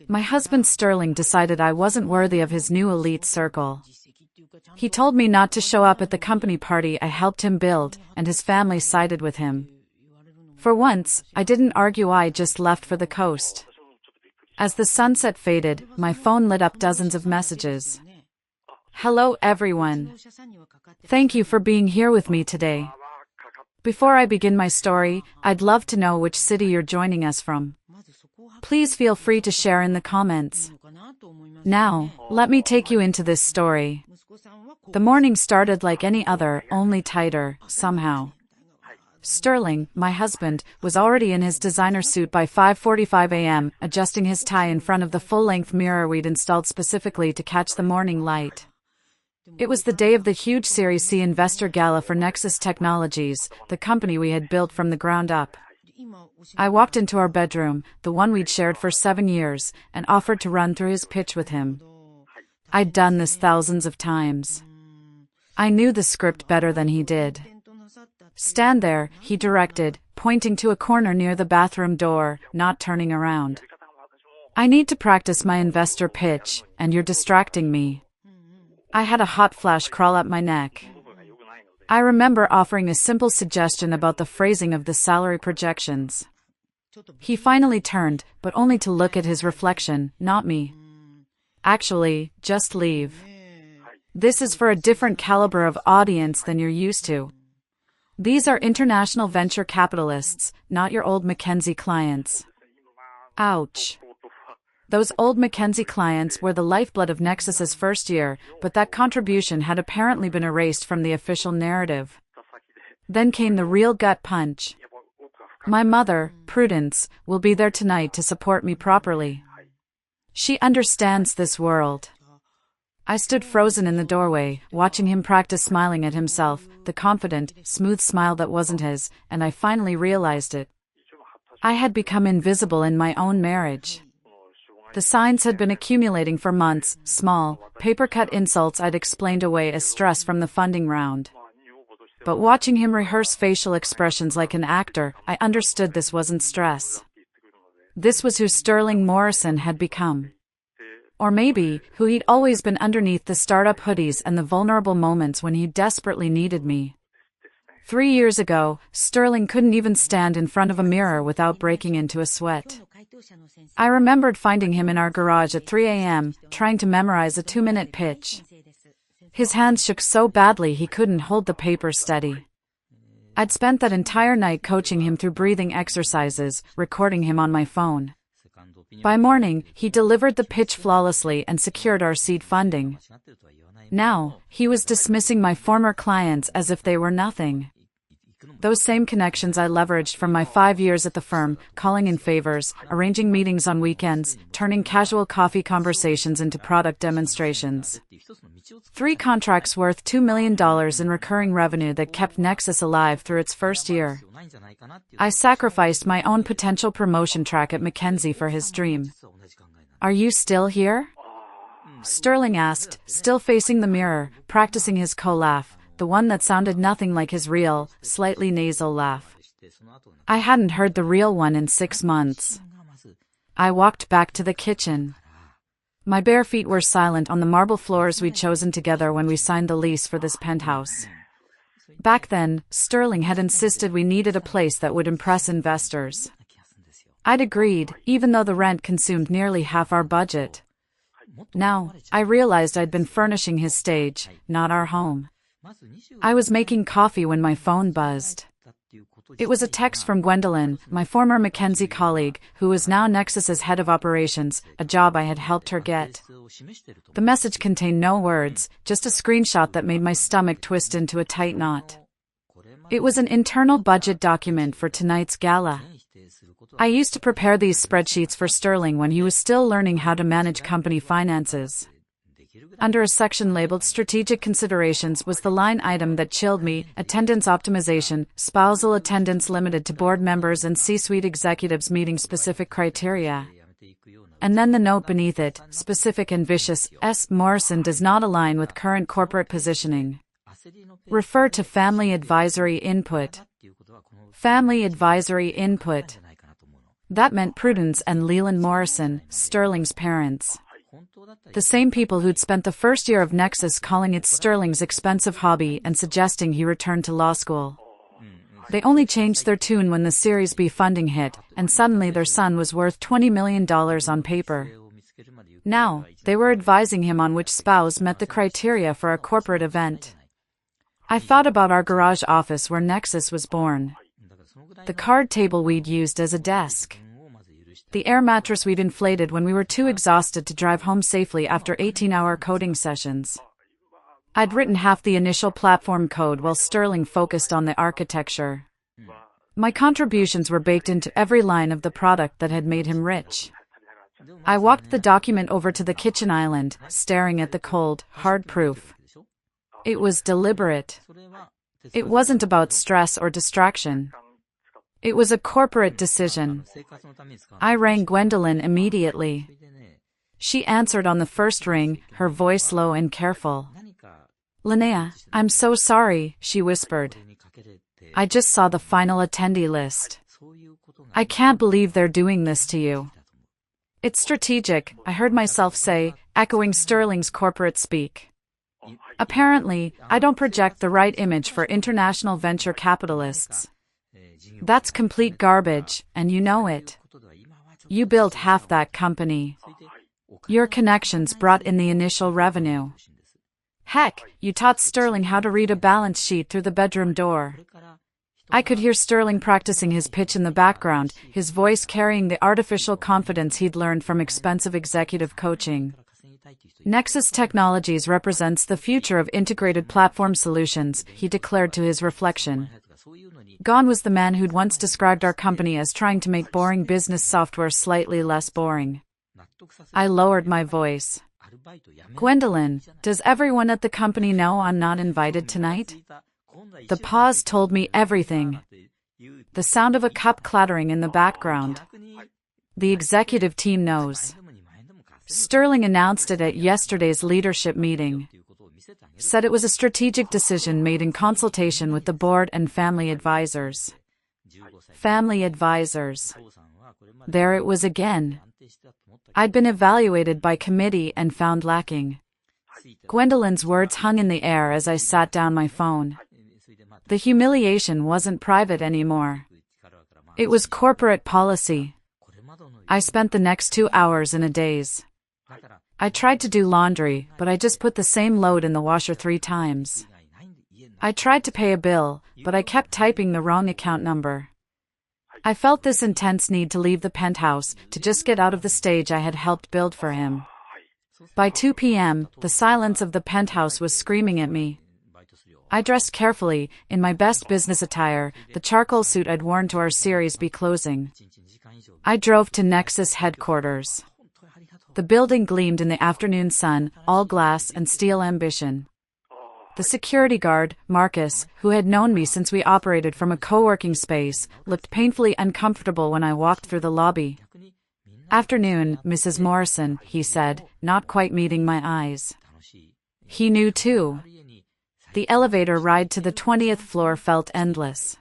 My husband Sterling decided I wasn't worthy of his new elite circle. He told me not to show up at the company party I helped him build, and his family sided with him. For once, I didn't argue, I just left for the coast. As the sunset faded, my phone lit up dozens of messages. Hello everyone. Thank you for being here with me today. Before I begin my story, I'd love to know which city you're joining us from. Please feel free to share in the comments. Now, let me take you into this story. The morning started like any other, only tighter, somehow. Sterling, my husband, was already in his designer suit by 5:45 a.m., adjusting his tie in front of the full-length mirror we'd installed specifically to catch the morning light. It was the day of the huge Series C investor gala for Nexus Technologies, the company we had built from the ground up. I walked into our bedroom, the one we'd shared for 7 years, and offered to run through his pitch with him. I'd done this thousands of times. I knew the script better than he did. Stand there, he directed, pointing to a corner near the bathroom door, not turning around. I need to practice my investor pitch, and you're distracting me. I had a hot flash crawl up my neck. I remember offering a simple suggestion about the phrasing of the salary projections. He finally turned, but only to look at his reflection, not me. Actually, just leave. This is for a different caliber of audience than you're used to. These are international venture capitalists, not your old McKinsey clients. Ouch. Those old McKinsey clients were the lifeblood of Nexus's first year, but that contribution had apparently been erased from the official narrative. Then came the real gut punch. My mother, Prudence, will be there tonight to support me properly. She understands this world. I stood frozen in the doorway, watching him practice smiling at himself, the confident, smooth smile that wasn't his, and I finally realized it. I had become invisible in my own marriage. The signs had been accumulating for months, small, paper-cut insults I'd explained away as stress from the funding round. But watching him rehearse facial expressions like an actor, I understood this wasn't stress. This was who Sterling Morrison had become. Or maybe, who he'd always been underneath the startup hoodies and the vulnerable moments when he desperately needed me. 3 years ago, Sterling couldn't even stand in front of a mirror without breaking into a sweat. I remembered finding him in our garage at 3 a.m., trying to memorize a 2-minute pitch. His hands shook so badly he couldn't hold the paper steady. I'd spent that entire night coaching him through breathing exercises, recording him on my phone. By morning, he delivered the pitch flawlessly and secured our seed funding. Now, he was dismissing my former clients as if they were nothing. Those same connections I leveraged from my 5 years at the firm, calling in favors, arranging meetings on weekends, turning casual coffee conversations into product demonstrations. 3 contracts worth $2 million in recurring revenue that kept Nexus alive through its first year. I sacrificed my own potential promotion track at McKinsey for his dream. Are you still here? Sterling asked, still facing the mirror, practicing his co-laugh, the one that sounded nothing like his real, slightly nasal laugh. I hadn't heard the real one in 6 months. I walked back to the kitchen. My bare feet were silent on the marble floors we'd chosen together when we signed the lease for this penthouse. Back then, Sterling had insisted we needed a place that would impress investors. I'd agreed, even though the rent consumed nearly half our budget. Now, I realized I'd been furnishing his stage, not our home. I was making coffee when my phone buzzed. It was a text from Gwendolyn, my former McKinsey colleague, who was now Nexus's head of operations, a job I had helped her get. The message contained no words, just a screenshot that made my stomach twist into a tight knot. It was an internal budget document for tonight's gala. I used to prepare these spreadsheets for Sterling when he was still learning how to manage company finances. Under a section labeled Strategic Considerations was the line item that chilled me: attendance optimization, spousal attendance limited to board members and C-suite executives meeting specific criteria. And then the note beneath it, specific and vicious: S. Morrison does not align with current corporate positioning. Refer to Family Advisory Input. Family Advisory Input. That meant Prudence and Leland Morrison, Sterling's parents. The same people who'd spent the first year of Nexus calling it Sterling's expensive hobby and suggesting he return to law school. They only changed their tune when the Series B funding hit, and suddenly their son was worth $20 million on paper. Now, they were advising him on which spouse met the criteria for a corporate event. I thought about our garage office where Nexus was born. The card table we'd used as a desk. The air mattress we'd inflated when we were too exhausted to drive home safely after 18-hour coding sessions. I'd written half the initial platform code while Sterling focused on the architecture. My contributions were baked into every line of the product that had made him rich. I walked the document over to the kitchen island, staring at the cold, hard proof. It was deliberate. It wasn't about stress or distraction. It was a corporate decision. I rang Gwendolyn immediately. She answered on the first ring, her voice low and careful. "Linnea, I'm so sorry," she whispered. "I just saw the final attendee list. I can't believe they're doing this to you." "It's strategic," I heard myself say, echoing Sterling's corporate speak. "Apparently, I don't project the right image for international venture capitalists. That's complete garbage, and you know it. You built half that company. Your connections brought in the initial revenue. Heck, you taught Sterling how to read a balance sheet through the bedroom door." I could hear Sterling practicing his pitch in the background, his voice carrying the artificial confidence he'd learned from expensive executive coaching. "Nexus Technologies represents the future of integrated platform solutions," he declared to his reflection. Gone was the man who'd once described our company as trying to make boring business software slightly less boring. I lowered my voice. "Gwendolyn, does everyone at the company know I'm not invited tonight?" The pause told me everything. The sound of a cup clattering in the background. "The executive team knows. Sterling announced it at yesterday's leadership meeting. Said it was a strategic decision made in consultation with the board and family advisors." Family advisors. There it was again. I'd been evaluated by committee and found lacking. Gwendolyn's words hung in the air as I sat down my phone. The humiliation wasn't private anymore. It was corporate policy. I spent the next 2 hours in a daze. I tried to do laundry, but I just put the same load in the washer 3 times. I tried to pay a bill, but I kept typing the wrong account number. I felt this intense need to leave the penthouse, to just get out of the stage I had helped build for him. By 2 p.m., the silence of the penthouse was screaming at me. I dressed carefully, in my best business attire, the charcoal suit I'd worn to our Series B closing. I drove to Nexus headquarters. The building gleamed in the afternoon sun, all glass and steel ambition. The security guard, Marcus, who had known me since we operated from a co-working space, looked painfully uncomfortable when I walked through the lobby. "Afternoon, Mrs. Morrison," he said, not quite meeting my eyes. He knew too. The elevator ride to the 20th floor felt endless.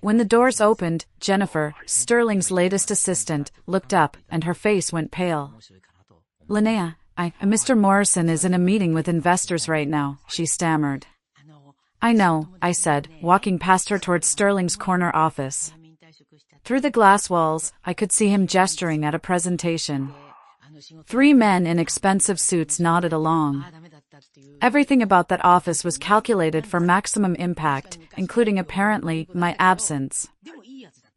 When the doors opened, Jennifer, Sterling's latest assistant, looked up, and her face went pale. "Linnea, Mr. Morrison is in a meeting with investors right now," she stammered. "I know," I said, walking past her towards Sterling's corner office. Through the glass walls, I could see him gesturing at a presentation. 3 men in expensive suits nodded along. Everything about that office was calculated for maximum impact, including apparently my absence.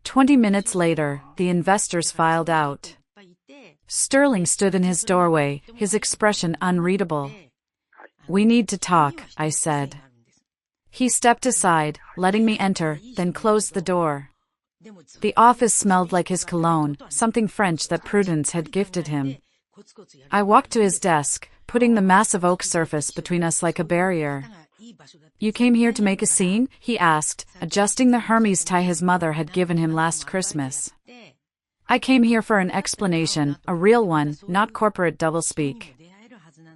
20 minutes later, the investors filed out. Sterling stood in his doorway, his expression unreadable. "We need to talk," I said. He stepped aside, letting me enter, then closed the door. The office smelled like his cologne, something French that Prudence had gifted him. I walked to his desk, putting the massive oak surface between us like a barrier. "You came here to make a scene?" he asked, adjusting the Hermes tie his mother had given him last Christmas. "I came here for an explanation, a real one, not corporate doublespeak."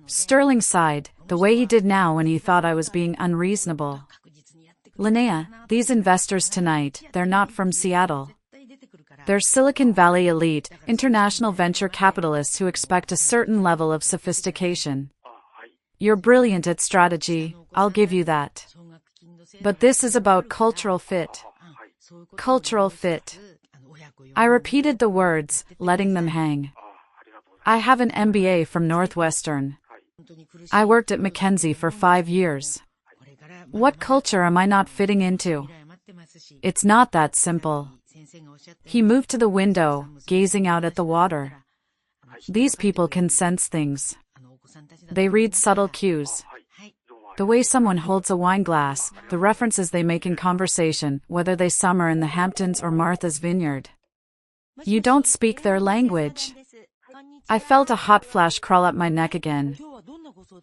Sterling sighed, the way he did now when he thought I was being unreasonable. "Linnea, these investors tonight, they're not from Seattle. They're Silicon Valley elite, international venture capitalists who expect a certain level of sophistication. You're brilliant at strategy, I'll give you that. But this is about cultural fit. Cultural fit. I repeated the words, letting them hang. I have an MBA from Northwestern. I worked at McKinsey for 5 years. What culture am I not fitting into? It's not that simple. He moved to the window, gazing out at the water. These people can sense things. They read subtle cues. The way someone holds a wine glass, the references they make in conversation, whether they summer in the Hamptons or Martha's Vineyard. You don't speak their language. I felt a hot flash crawl up my neck again.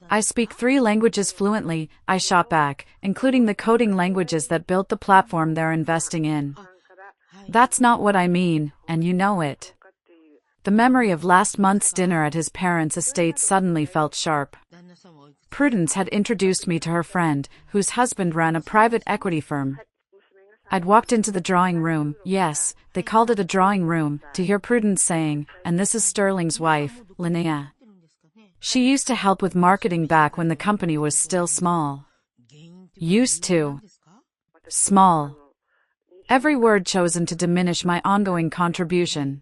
I speak 3 languages fluently, I shot back, including the coding languages that built the platform they're investing in. That's not what I mean, and you know it. The memory of last month's dinner at his parents' estate suddenly felt sharp. Prudence had introduced me to her friend, whose husband ran a private equity firm. I'd walked into the drawing room, yes, they called it a drawing room, to hear Prudence saying, and this is Sterling's wife, Linnea. She used to help with marketing back when the company was still small. Used to. Small. Every word chosen to diminish my ongoing contribution.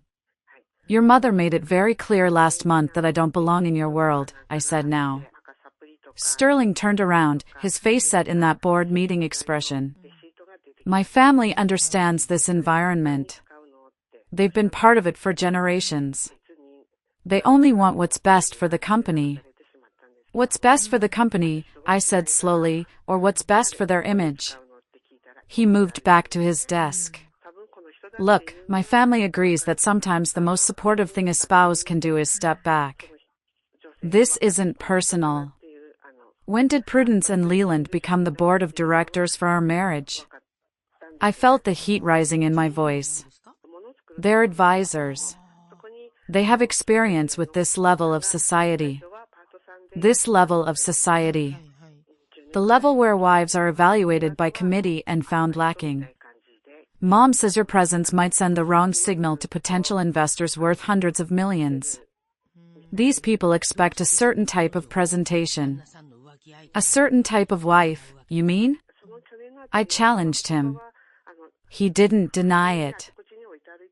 Your mother made it very clear last month that I don't belong in your world, I said now. Sterling turned around, his face set in that board meeting expression. My family understands this environment. They've been part of it for generations. They only want what's best for the company. What's best for the company, I said slowly, or what's best for their image? He moved back to his desk. Look, my family agrees that sometimes the most supportive thing a spouse can do is step back. This isn't personal. When did Prudence and Leland become the board of directors for our marriage? I felt the heat rising in my voice. They're advisors. They have experience with this level of society. This level of society. The level where wives are evaluated by committee and found lacking. Mom says your presence might send the wrong signal to potential investors worth hundreds of millions. These people expect a certain type of presentation. A certain type of wife, you mean? I challenged him. He didn't deny it.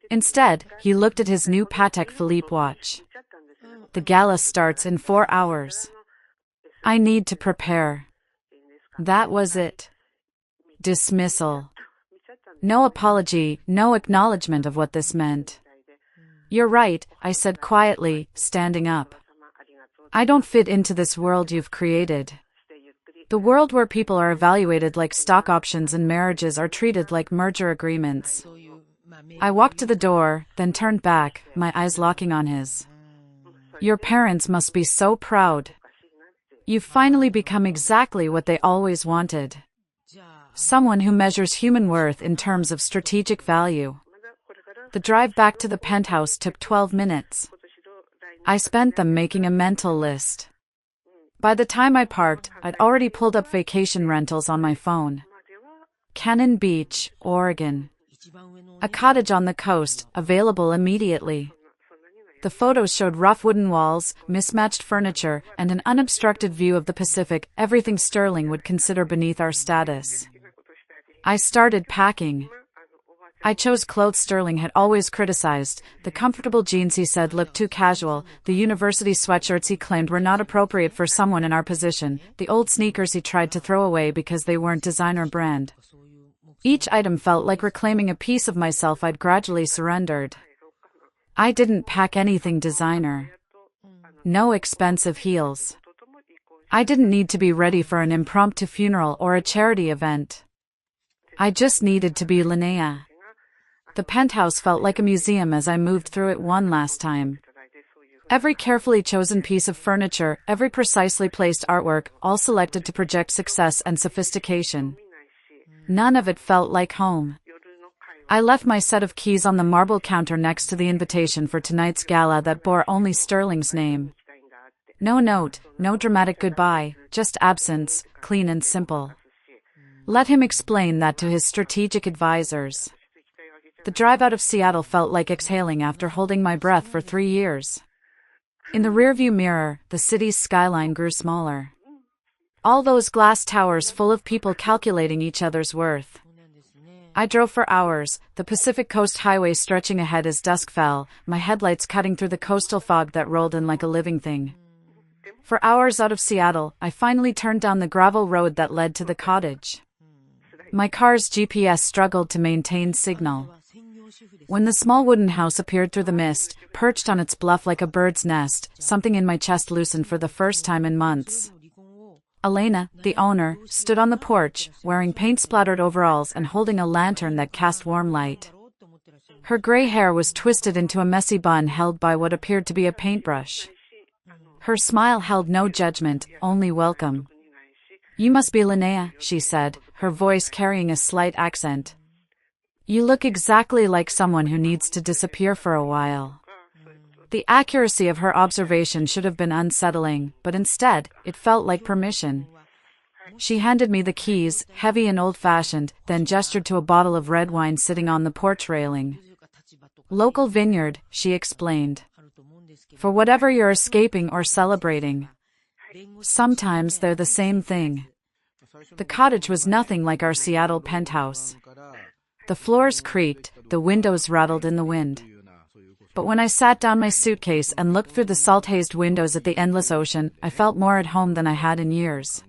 Instead, he looked at his new Patek Philippe watch. The gala starts in 4 hours. I need to prepare. That was it. Dismissal. No apology, no acknowledgement of what this meant. You're right, I said quietly, standing up. I don't fit into this world you've created. The world where people are evaluated like stock options and marriages are treated like merger agreements. I walked to the door, then turned back, my eyes locking on his. Your parents must be so proud. You've finally become exactly what they always wanted. Someone who measures human worth in terms of strategic value. The drive back to the penthouse took 12 minutes. I spent them making a mental list. By the time I parked, I'd already pulled up vacation rentals on my phone. Cannon Beach, Oregon. A cottage on the coast, available immediately. The photos showed rough wooden walls, mismatched furniture, and an unobstructed view of the Pacific, everything Sterling would consider beneath our status. I started packing. I chose clothes Sterling had always criticized. The comfortable jeans he said looked too casual, the university sweatshirts he claimed were not appropriate for someone in our position, the old sneakers he tried to throw away because they weren't designer brand. Each item felt like reclaiming a piece of myself I'd gradually surrendered. I didn't pack anything designer. No expensive heels. I didn't need to be ready for an impromptu funeral or a charity event. I just needed to be Linnea. The penthouse felt like a museum as I moved through it one last time. Every carefully chosen piece of furniture, every precisely placed artwork, all selected to project success and sophistication. None of it felt like home. I left my set of keys on the marble counter next to the invitation for tonight's gala that bore only Sterling's name. No note, no dramatic goodbye, just absence, clean and simple. Let him explain that to his strategic advisors. The drive out of Seattle felt like exhaling after holding my breath for 3 years. In the rearview mirror, the city's skyline grew smaller. All those glass towers full of people calculating each other's worth. I drove for hours, the Pacific Coast Highway stretching ahead as dusk fell, my headlights cutting through the coastal fog that rolled in like a living thing. For hours out of Seattle, I finally turned down the gravel road that led to the cottage. My car's GPS struggled to maintain signal. When the small wooden house appeared through the mist, perched on its bluff like a bird's nest, something in my chest loosened for the first time in months. Elena, the owner, stood on the porch, wearing paint-splattered overalls and holding a lantern that cast warm light. Her gray hair was twisted into a messy bun held by what appeared to be a paintbrush. Her smile held no judgment, only welcome. "You must be Linnea," she said, her voice carrying a slight accent. "You look exactly like someone who needs to disappear for a while." The accuracy of her observation should have been unsettling, but instead, it felt like permission. She handed me the keys, heavy and old-fashioned, then gestured to a bottle of red wine sitting on the porch railing. "Local vineyard," she explained. "For whatever you're escaping or celebrating. Sometimes they're the same thing." The cottage was nothing like our Seattle penthouse. The floors creaked, the windows rattled in the wind. But when I sat down my suitcase and looked through the salt-hazed windows at the endless ocean, I felt more at home than I had in years.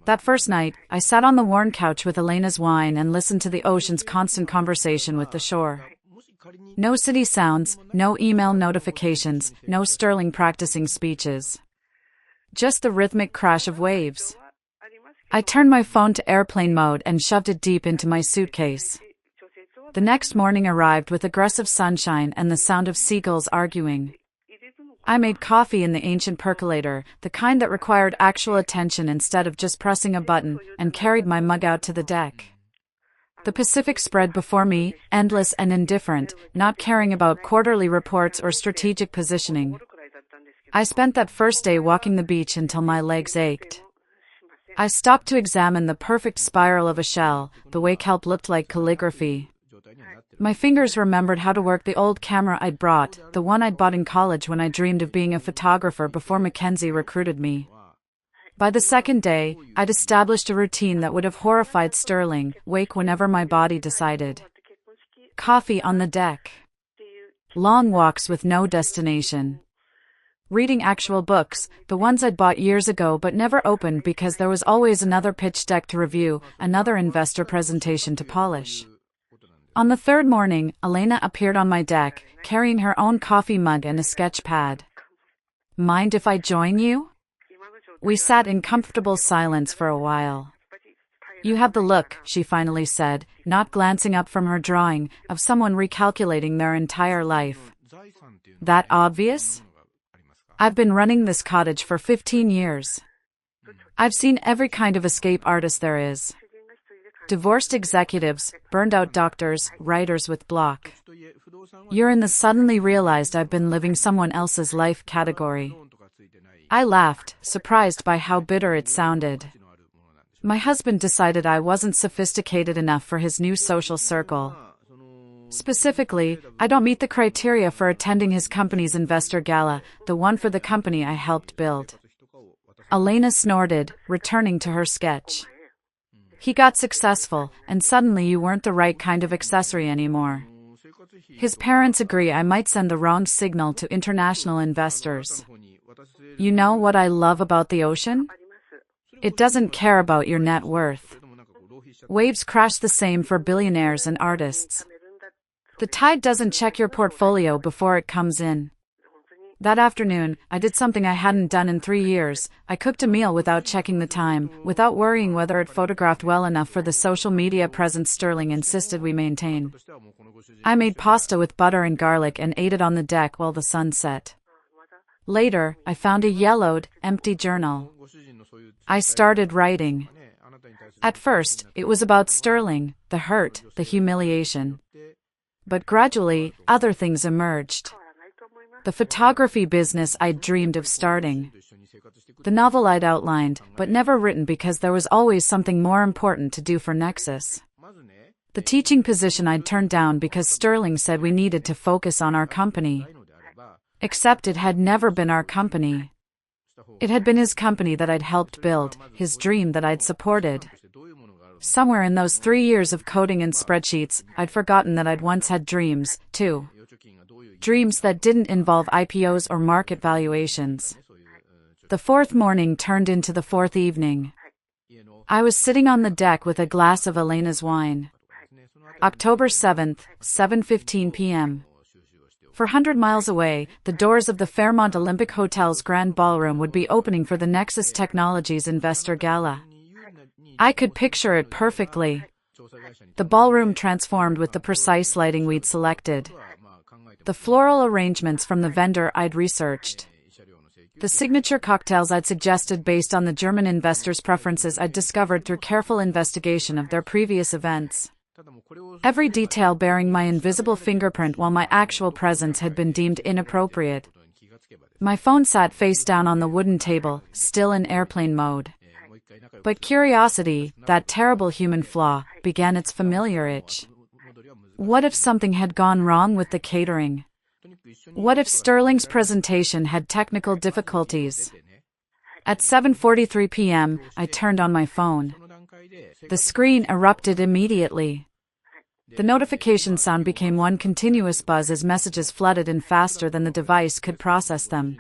That first night, I sat on the worn couch with Elena's wine and listened to the ocean's constant conversation with the shore. No city sounds, no email notifications, no Sterling practicing speeches. Just the rhythmic crash of waves. I turned my phone to airplane mode and shoved it deep into my suitcase. The next morning arrived with aggressive sunshine and the sound of seagulls arguing. I made coffee in the ancient percolator, the kind that required actual attention instead of just pressing a button, and carried my mug out to the deck. The Pacific spread before me, endless and indifferent, not caring about quarterly reports or strategic positioning. I spent that first day walking the beach until my legs ached. I stopped to examine the perfect spiral of a shell, the way kelp looked like calligraphy. My fingers remembered how to work the old camera I'd brought, the one I'd bought in college when I dreamed of being a photographer before Mackenzie recruited me. By the second day, I'd established a routine that would have horrified Sterling, wake whenever my body decided. Coffee on the deck. Long walks with no destination. Reading actual books, the ones I'd bought years ago but never opened because there was always another pitch deck to review, another investor presentation to polish. On the third morning, Elena appeared on my deck, carrying her own coffee mug and a sketch pad. "Mind if I join you?" We sat in comfortable silence for a while. "You have the look," she finally said, not glancing up from her drawing, of someone recalculating their entire life. "That obvious? I've been running this cottage for 15 years. I've seen every kind of escape artist there is. Divorced executives, burned-out doctors, writers with block. You're in the suddenly realized I've been living someone else's life category." I laughed, surprised by how bitter it sounded. My husband decided I wasn't sophisticated enough for his new social circle. Specifically, I don't meet the criteria for attending his company's investor gala, the one for the company I helped build. Elena snorted, returning to her sketch. "He got successful, and suddenly you weren't the right kind of accessory anymore. His parents agree I might send the wrong signal to international investors. You know what I love about the ocean? It doesn't care about your net worth. Waves crash the same for billionaires and artists. The tide doesn't check your portfolio before it comes in." That afternoon, I did something I hadn't done in 3 years. I cooked a meal without checking the time, without worrying whether it photographed well enough for the social media presence Sterling insisted we maintain. I made pasta with butter and garlic and ate it on the deck while the sun set. Later, I found a yellowed, empty journal. I started writing. At first, it was about Sterling, the hurt, the humiliation. But gradually, other things emerged. The photography business I'd dreamed of starting. The novel I'd outlined, but never written because there was always something more important to do for Nexus. The teaching position I'd turned down because Sterling said we needed to focus on our company. Except it had never been our company. It had been his company that I'd helped build, his dream that I'd supported. Somewhere in those 3 years of coding in spreadsheets, I'd forgotten that I'd once had dreams, too. Dreams that didn't involve IPOs or market valuations. The fourth morning turned into the fourth evening. I was sitting on the deck with a glass of Elena's wine. October 7th, 7:15 p.m. 400 miles away, the doors of the Fairmont Olympic Hotel's Grand Ballroom would be opening for the Nexus Technologies Investor Gala. I could picture it perfectly. The ballroom transformed with the precise lighting we'd selected. The floral arrangements from the vendor I'd researched. The signature cocktails I'd suggested based on the German investors' preferences I'd discovered through careful investigation of their previous events. Every detail bearing my invisible fingerprint while my actual presence had been deemed inappropriate. My phone sat face down on the wooden table, still in airplane mode. But curiosity, that terrible human flaw, began its familiar itch. What if something had gone wrong with the catering? What if Sterling's presentation had technical difficulties? At 7:43 p.m., I turned on my phone. The screen erupted immediately. The notification sound became one continuous buzz as messages flooded in faster than the device could process them.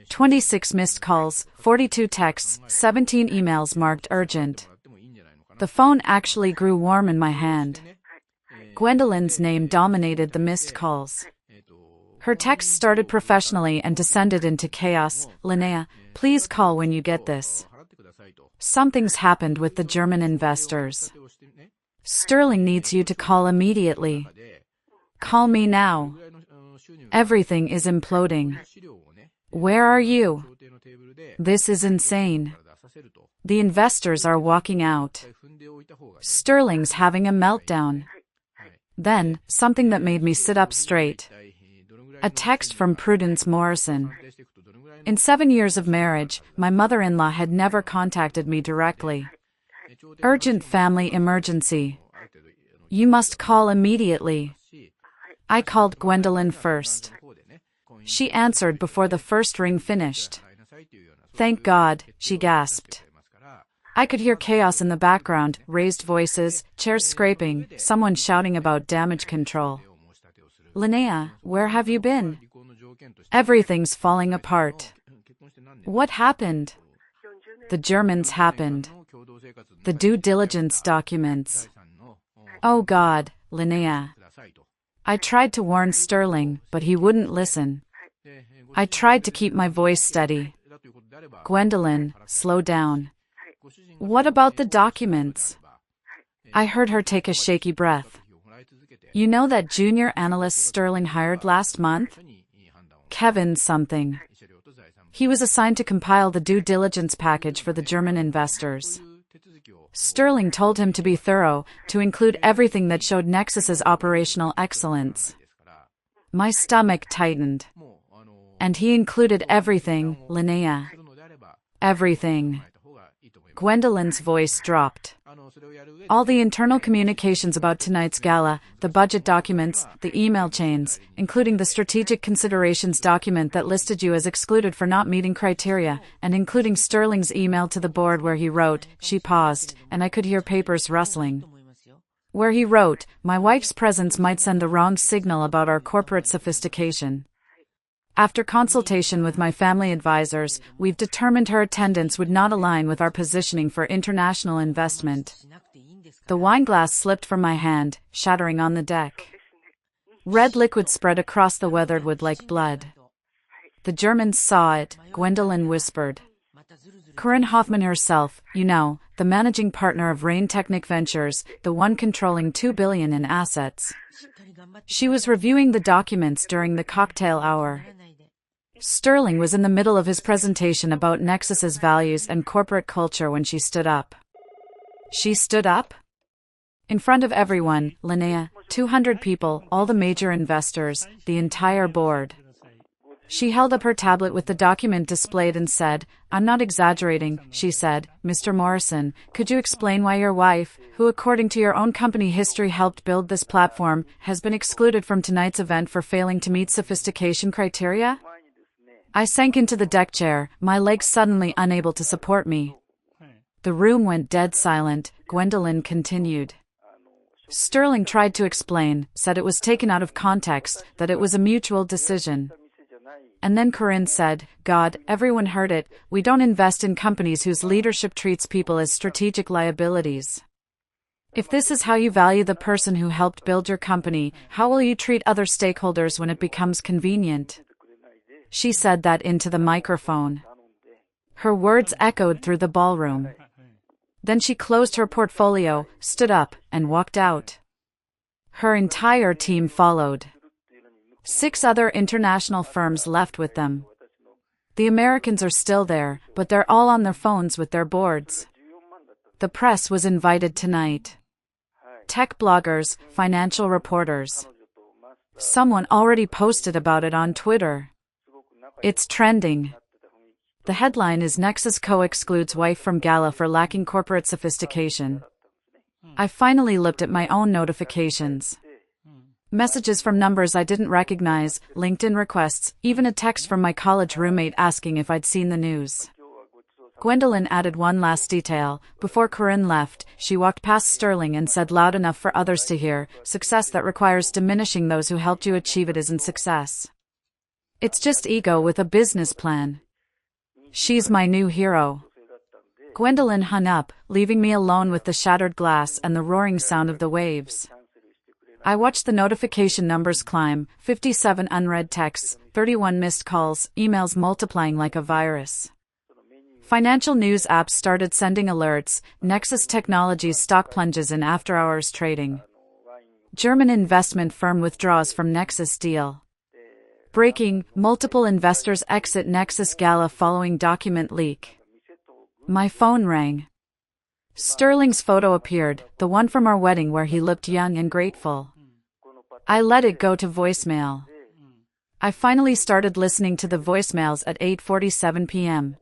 26 missed calls, 42 texts, 17 emails marked urgent. The phone actually grew warm in my hand. Gwendolyn's name dominated the missed calls. Her text started professionally and descended into chaos. Linnea, please call when you get this. Something's happened with the German investors. Sterling needs you to call immediately. Call me now. Everything is imploding. Where are you? This is insane. The investors are walking out. Sterling's having a meltdown. Then, something that made me sit up straight. A text from Prudence Morrison. In 7 years of marriage, my mother-in-law had never contacted me directly. Urgent family emergency. You must call immediately. I called Gwendolyn first. She answered before the first ring finished. Thank God, she gasped. I could hear chaos in the background, raised voices, chairs scraping, someone shouting about damage control. Linnea, where have you been? Everything's falling apart. What happened? The Germans happened. The due diligence documents. Oh God, Linnea. I tried to warn Sterling, but he wouldn't listen. I tried to keep my voice steady. Gwendolyn, slow down. What about the documents? I heard her take a shaky breath. You know that junior analyst Sterling hired last month? Kevin something. He was assigned to compile the due diligence package for the German investors. Sterling told him to be thorough, to include everything that showed Nexus's operational excellence. My stomach tightened. And he included everything, Linnea. Everything. Gwendolyn's voice dropped. All the internal communications about tonight's gala, the budget documents, the email chains, including the strategic considerations document that listed you as excluded for not meeting criteria, and including Sterling's email to the board where he wrote, she paused, and I could hear papers rustling. Where he wrote, my wife's presence might send the wrong signal about our corporate sophistication. After consultation with my family advisors, we've determined her attendance would not align with our positioning for international investment. The wineglass slipped from my hand, shattering on the deck. Red liquid spread across the weathered wood like blood. The Germans saw it, Gwendolyn whispered. Corinne Hoffman herself, you know, the managing partner of Rain Technic Ventures, the one controlling $2 billion in assets. She was reviewing the documents during the cocktail hour. Sterling was in the middle of his presentation about Nexus's values and corporate culture when she stood up. She stood up? In front of everyone, Linnea, 200 people, all the major investors, the entire board. She held up her tablet with the document displayed and said, "I'm not exaggerating," she said. "Mr. Morrison, could you explain why your wife, who according to your own company history helped build this platform, has been excluded from tonight's event for failing to meet sophistication criteria?" I sank into the deck chair, my legs suddenly unable to support me. The room went dead silent. Gwendolyn continued. Sterling tried to explain, said it was taken out of context, that it was a mutual decision. And then Corinne said, "God, everyone heard it, we don't invest in companies whose leadership treats people as strategic liabilities. If this is how you value the person who helped build your company, how will you treat other stakeholders when it becomes convenient?" She said that into the microphone. Her words echoed through the ballroom. Then she closed her portfolio, stood up, and walked out. Her entire team followed. 6 other international firms left with them. The Americans are still there, but they're all on their phones with their boards. The press was invited tonight. Tech bloggers, financial reporters. Someone already posted about it on Twitter. It's trending. The headline is Nexus Co-excludes wife from gala for lacking corporate sophistication. I finally looked at my own notifications. Messages from numbers I didn't recognize, LinkedIn requests, even a text from my college roommate asking if I'd seen the news. Gwendolyn added one last detail. Before Corinne left, she walked past Sterling and said loud enough for others to hear, "Success that requires diminishing those who helped you achieve it isn't success. It's just ego with a business plan." She's my new hero. Gwendolyn hung up, leaving me alone with the shattered glass and the roaring sound of the waves. I watched the notification numbers climb, 57 unread texts, 31 missed calls, emails multiplying like a virus. Financial news apps started sending alerts. Nexus Technologies stock plunges in after-hours trading. German investment firm withdraws from Nexus deal. Breaking, multiple investors exit Nexus gala following document leak. My phone rang. Sterling's photo appeared, the one from our wedding where he looked young and grateful. I let it go to voicemail. I finally started listening to the voicemails at 8:47 p.m.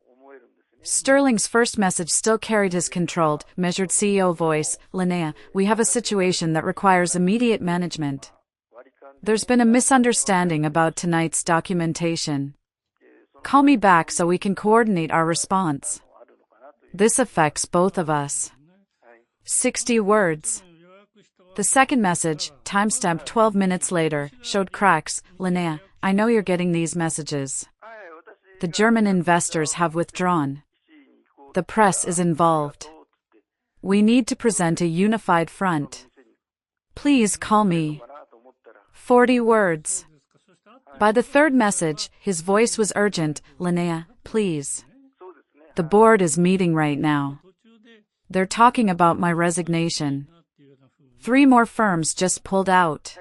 Sterling's first message still carried his controlled, measured CEO voice. "Linnea, we have a situation that requires immediate management. There's been a misunderstanding about tonight's documentation. Call me back so we can coordinate our response. This affects both of us." 60 words. The second message, timestamped 12 minutes later, showed cracks. "Linnea, I know you're getting these messages. The German investors have withdrawn. The press is involved. We need to present a unified front. Please call me." 40 words. By the third message, his voice was urgent. "Linnea, please. The board is meeting right now. They're talking about my resignation. 3 more firms just pulled out.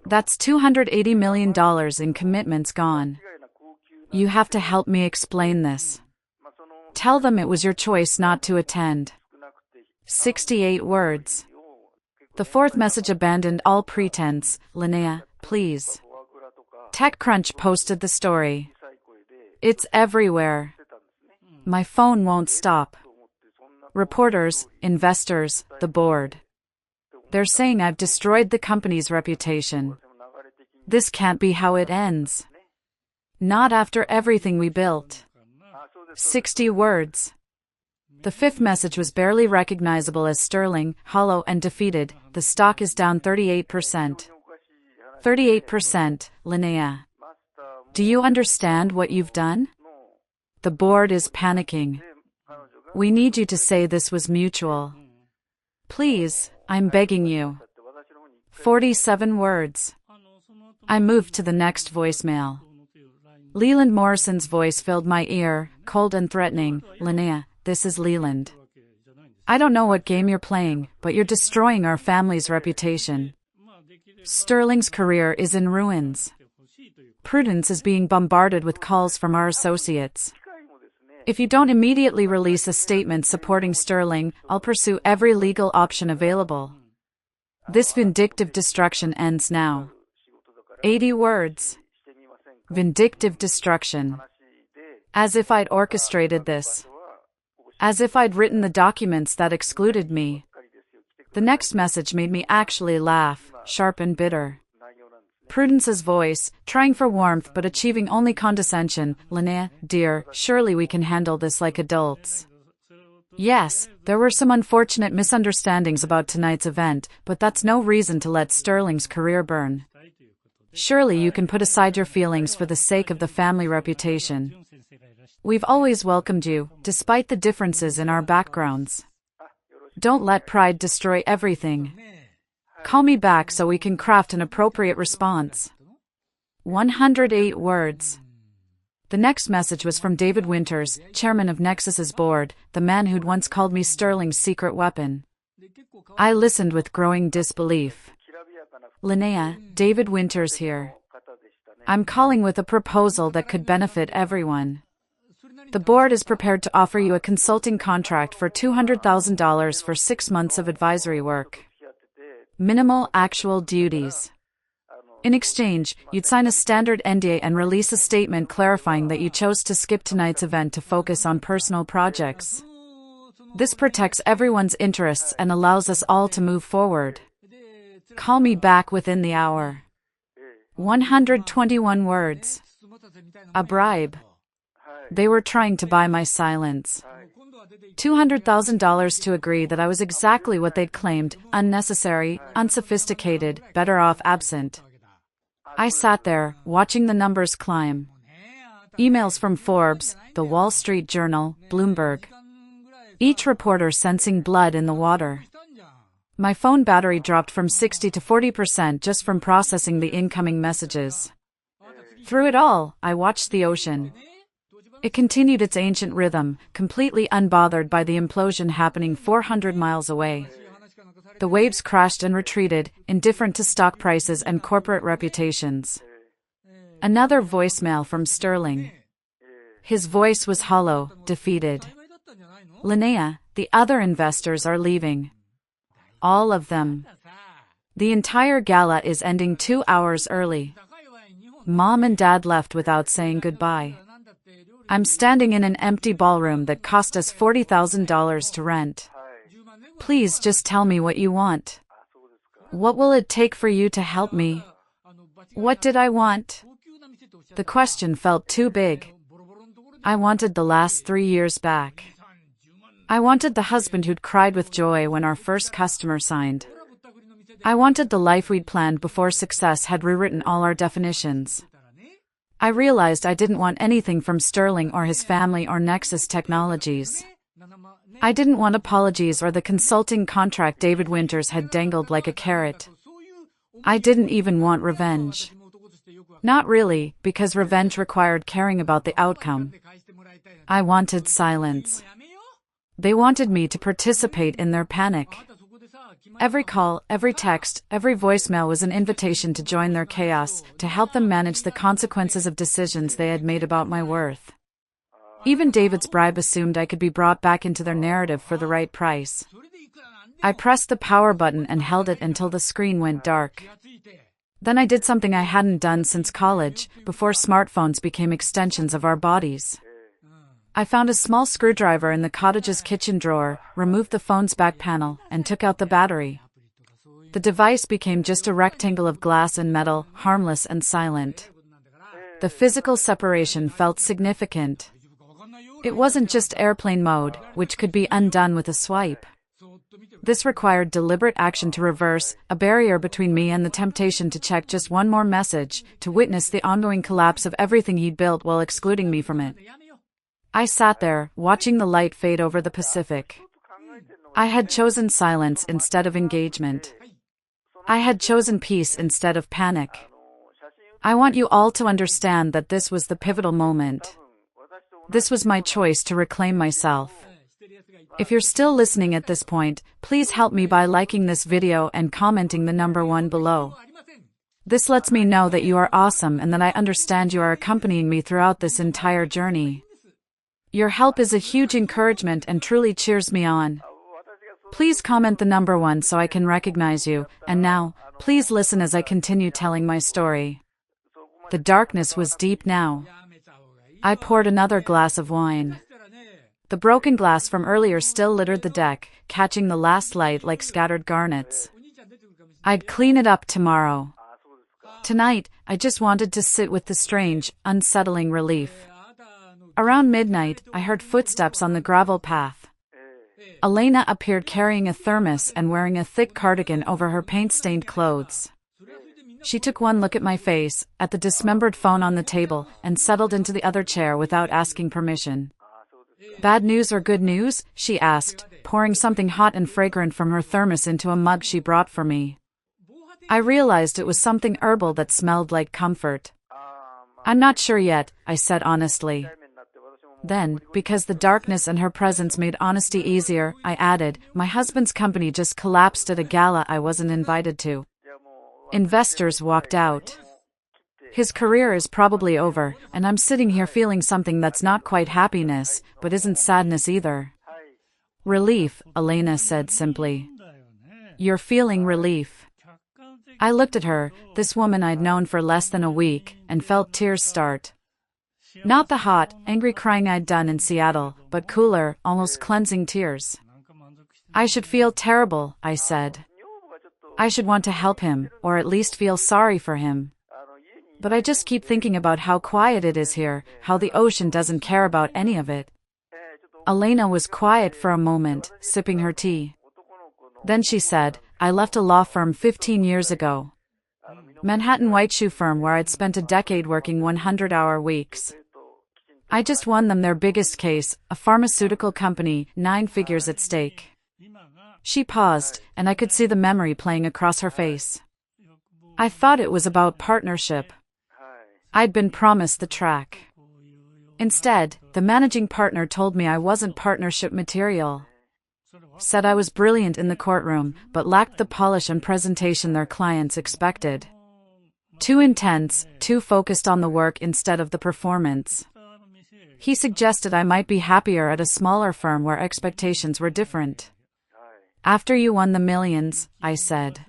That's $280 million in commitments gone. You have to help me explain this. Tell them it was your choice not to attend." 68 words. The fourth message abandoned all pretense. "Linnea, please." TechCrunch posted the story. It's everywhere. My phone won't stop. Reporters, investors, the board. They're saying I've destroyed the company's reputation. This can't be how it ends. Not after everything we built. 60 words. The fifth message was barely recognizable as Sterling, hollow and defeated. "The stock is down 38%. 38%, Linnea. Do you understand what you've done? The board is panicking. We need you to say this was mutual. Please, I'm begging you." 47 words. I moved to the next voicemail. Leland Morrison's voice filled my ear, cold and threatening. "Linnea, this is Leland. I don't know what game you're playing, but you're destroying our family's reputation. Sterling's career is in ruins. Prudence is being bombarded with calls from our associates. If you don't immediately release a statement supporting Sterling, I'll pursue every legal option available. This vindictive destruction ends now." 80 words. Vindictive destruction. As if I'd orchestrated this. As if I'd written the documents that excluded me. The next message made me actually laugh, sharp and bitter. Prudence's voice, trying for warmth but achieving only condescension. Linnea, dear, surely we can handle this like adults. Yes, there were some unfortunate misunderstandings about tonight's event, but that's no reason to let Sterling's career burn. Surely you can put aside your feelings for the sake of the family reputation. We've always welcomed you, despite the differences in our backgrounds. Don't let pride destroy everything. Call me back so we can craft an appropriate response. 108 words. The next message was from David Winters, chairman of Nexus's board, the man who'd once called me Sterling's secret weapon. I listened with growing disbelief. Linnea, David Winters here. I'm calling with a proposal that could benefit everyone. The board is prepared to offer you a consulting contract for $200,000 for 6 months of advisory work. Minimal actual duties. In exchange, you'd sign a standard NDA and release a statement clarifying that you chose to skip tonight's event to focus on personal projects. This protects everyone's interests and allows us all to move forward. Call me back within the hour. 121 words. A bribe. They were trying to buy my silence. $200,000 to agree that I was exactly what they'd claimed, unnecessary, unsophisticated, better off absent. I sat there, watching the numbers climb. Emails from Forbes, The Wall Street Journal, Bloomberg. Each reporter sensing blood in the water. My phone battery dropped from 60 to 40% just from processing the incoming messages. Through it all, I watched the ocean. It continued its ancient rhythm, completely unbothered by the implosion happening 400 miles away. The waves crashed and retreated, indifferent to stock prices and corporate reputations. Another voicemail from Sterling. His voice was hollow, defeated. Linnea, the other investors are leaving. All of them. The entire gala is ending 2 hours early. Mom and Dad left without saying goodbye. I'm standing in an empty ballroom that cost us $40,000 to rent. Please just tell me what you want. What will it take for you to help me? What did I want? The question felt too big. I wanted the last 3 years back. I wanted the husband who'd cried with joy when our first customer signed. I wanted the life we'd planned before success had rewritten all our definitions. I realized I didn't want anything from Sterling or his family or Nexus Technologies. I didn't want apologies or the consulting contract David Winters had dangled like a carrot. I didn't even want revenge. Not really, because revenge required caring about the outcome. I wanted silence. They wanted me to participate in their panic. Every call, every text, every voicemail was an invitation to join their chaos, to help them manage the consequences of decisions they had made about my worth. Even David's bribe assumed I could be brought back into their narrative for the right price. I pressed the power button and held it until the screen went dark. Then I did something I hadn't done since college, before smartphones became extensions of our bodies. I found a small screwdriver in the cottage's kitchen drawer, removed the phone's back panel, and took out the battery. The device became just a rectangle of glass and metal, harmless and silent. The physical separation felt significant. It wasn't just airplane mode, which could be undone with a swipe. This required deliberate action to reverse, a barrier between me and the temptation to check just one more message, to witness the ongoing collapse of everything he'd built while excluding me from it. I sat there, watching the light fade over the Pacific. I had chosen silence instead of engagement. I had chosen peace instead of panic. I want you all to understand that this was the pivotal moment. This was my choice to reclaim myself. If you're still listening at this point, please help me by liking this video and commenting the number 1 below. This lets me know that you are awesome and that I understand you are accompanying me throughout this entire journey. Your help is a huge encouragement and truly cheers me on. Please comment the number 1 so I can recognize you, and now, please listen as I continue telling my story. The darkness was deep now. I poured another glass of wine. The broken glass from earlier still littered the deck, catching the last light like scattered garnets. I'd clean it up tomorrow. Tonight, I just wanted to sit with the strange, unsettling relief. Around midnight, I heard footsteps on the gravel path. Elena appeared carrying a thermos and wearing a thick cardigan over her paint-stained clothes. She took one look at my face, at the dismembered phone on the table, and settled into the other chair without asking permission. "Bad news or good news?" she asked, pouring something hot and fragrant from her thermos into a mug she brought for me. I realized it was something herbal that smelled like comfort. "I'm not sure yet," I said honestly. Then, because the darkness and her presence made honesty easier, I added, "My husband's company just collapsed at a gala I wasn't invited to. Investors walked out. His career is probably over, and I'm sitting here feeling something that's not quite happiness, but isn't sadness either." "Relief," Elena said simply. "You're feeling relief." I looked at her, this woman I'd known for less than a week, and felt tears start. Not the hot, angry crying I'd done in Seattle, but cooler, almost cleansing tears. "I should feel terrible," I said. "I should want to help him, or at least feel sorry for him. But I just keep thinking about how quiet it is here, how the ocean doesn't care about any of it." Elena was quiet for a moment, sipping her tea. Then she said, "I left a law firm 15 years ago. Manhattan white shoe firm where I'd spent a decade working 100-hour weeks. I just won them their biggest case, a pharmaceutical company, 9 figures at stake." She paused, and I could see the memory playing across her face. I thought it was about partnership. I'd been promised the track. Instead, the managing partner told me I wasn't partnership material. Said I was brilliant in the courtroom, but lacked the polish and presentation their clients expected. Too intense, too focused on the work instead of the performance. He suggested I might be happier at a smaller firm where expectations were different. "After you won the millions," I said.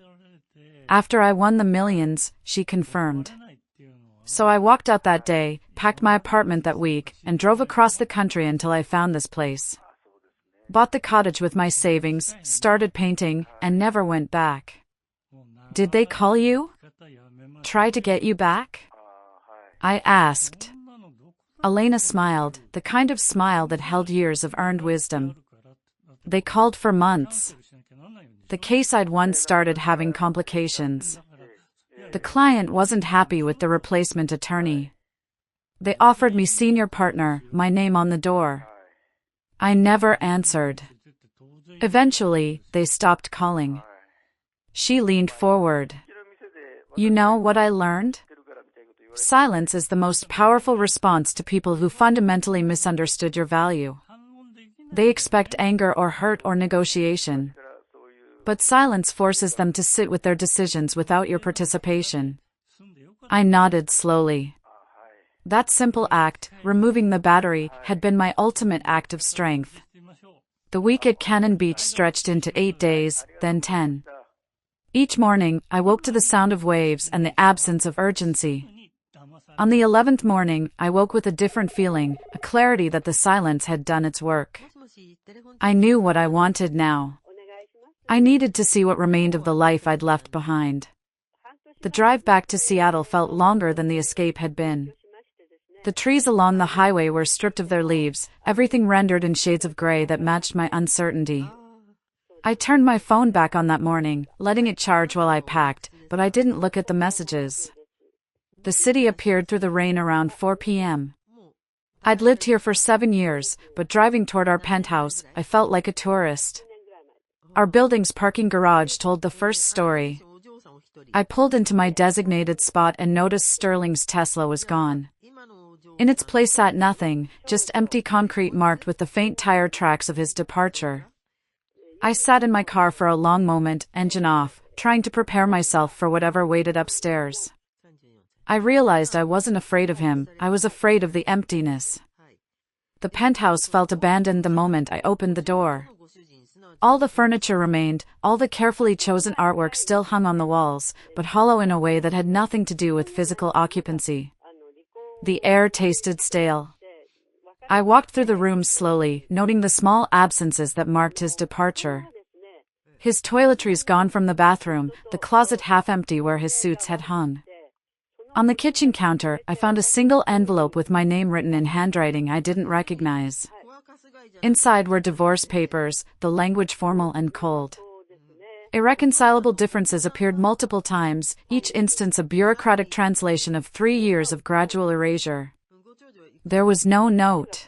"After I won the millions," she confirmed. So I walked out that day, packed my apartment that week, and drove across the country until I found this place. Bought the cottage with my savings, started painting, and never went back. "Did they call you? Try to get you back?" I asked. Elena smiled, the kind of smile that held years of earned wisdom. "They called for months. The case I'd won started having complications. The client wasn't happy with the replacement attorney. They offered me senior partner, my name on the door. I never answered. Eventually, they stopped calling." She leaned forward. "You know what I learned? Silence is the most powerful response to people who fundamentally misunderstood your value. They expect anger or hurt or negotiation. But silence forces them to sit with their decisions without your participation." I nodded slowly. That simple act, removing the battery, had been my ultimate act of strength. The week at Cannon Beach stretched into 8 days, then 10. Each morning, I woke to the sound of waves and the absence of urgency. On the 11th morning, I woke with a different feeling, a clarity that the silence had done its work. I knew what I wanted now. I needed to see what remained of the life I'd left behind. The drive back to Seattle felt longer than the escape had been. The trees along the highway were stripped of their leaves, everything rendered in shades of gray that matched my uncertainty. I turned my phone back on that morning, letting it charge while I packed, but I didn't look at the messages. The city appeared through the rain around 4 p.m. I'd lived here for 7 years, but driving toward our penthouse, I felt like a tourist. Our building's parking garage told the first story. I pulled into my designated spot and noticed Sterling's Tesla was gone. In its place sat nothing, just empty concrete marked with the faint tire tracks of his departure. I sat in my car for a long moment, engine off, trying to prepare myself for whatever waited upstairs. I realized I wasn't afraid of him, I was afraid of the emptiness. The penthouse felt abandoned the moment I opened the door. All the furniture remained, all the carefully chosen artwork still hung on the walls, but hollow in a way that had nothing to do with physical occupancy. The air tasted stale. I walked through the rooms slowly, noting the small absences that marked his departure. His toiletries gone from the bathroom, the closet half empty where his suits had hung. On the kitchen counter, I found a single envelope with my name written in handwriting I didn't recognize. Inside were divorce papers, the language formal and cold. Irreconcilable differences appeared multiple times, each instance a bureaucratic translation of 3 years of gradual erasure. There was no note.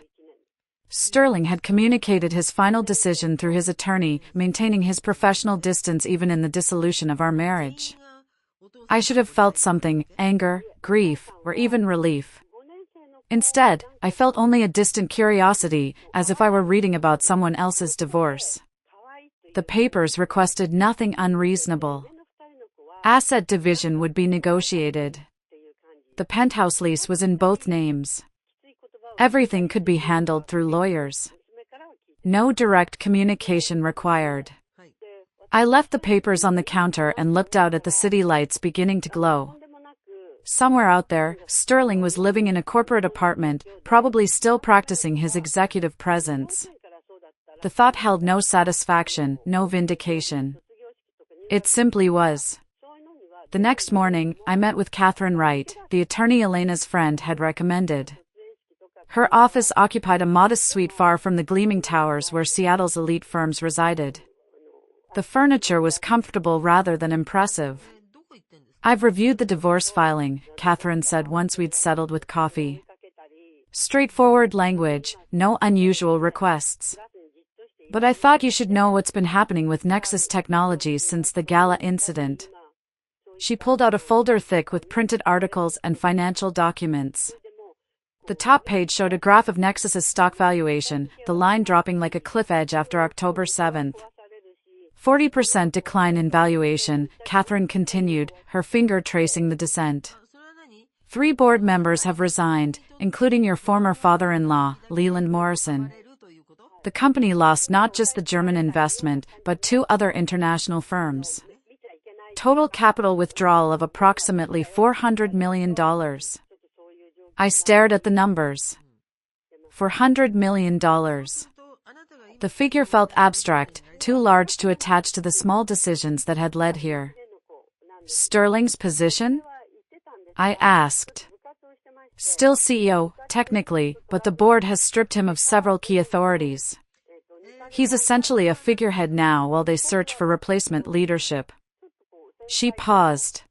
Sterling had communicated his final decision through his attorney, maintaining his professional distance even in the dissolution of our marriage. I should have felt something, anger, grief, or even relief. Instead, I felt only a distant curiosity, as if I were reading about someone else's divorce. The papers requested nothing unreasonable. Asset division would be negotiated. The penthouse lease was in both names. Everything could be handled through lawyers. No direct communication required. I left the papers on the counter and looked out at the city lights beginning to glow. Somewhere out there, Sterling was living in a corporate apartment, probably still practicing his executive presence. The thought held no satisfaction, no vindication. It simply was. The next morning, I met with Catherine Wright, the attorney Elena's friend had recommended. Her office occupied a modest suite far from the gleaming towers where Seattle's elite firms resided. The furniture was comfortable rather than impressive. "I've reviewed the divorce filing," Catherine said once we'd settled with coffee. "Straightforward language, no unusual requests. But I thought you should know what's been happening with Nexus Technologies since the gala incident." She pulled out a folder thick with printed articles and financial documents. The top page showed a graph of Nexus's stock valuation, the line dropping like a cliff edge after October 7th. 40% decline in valuation, Catherine continued, her finger tracing the descent. 3 board members have resigned, including your former father-in-law, Leland Morrison. The company lost not just the German investment, but 2 other international firms. Total capital withdrawal of approximately $400 million. I stared at the numbers. $400 million. The figure felt abstract, too large to attach to the small decisions that had led here. "Sterling's position?" I asked. "Still CEO, technically, but the board has stripped him of several key authorities. He's essentially a figurehead now while they search for replacement leadership." She paused.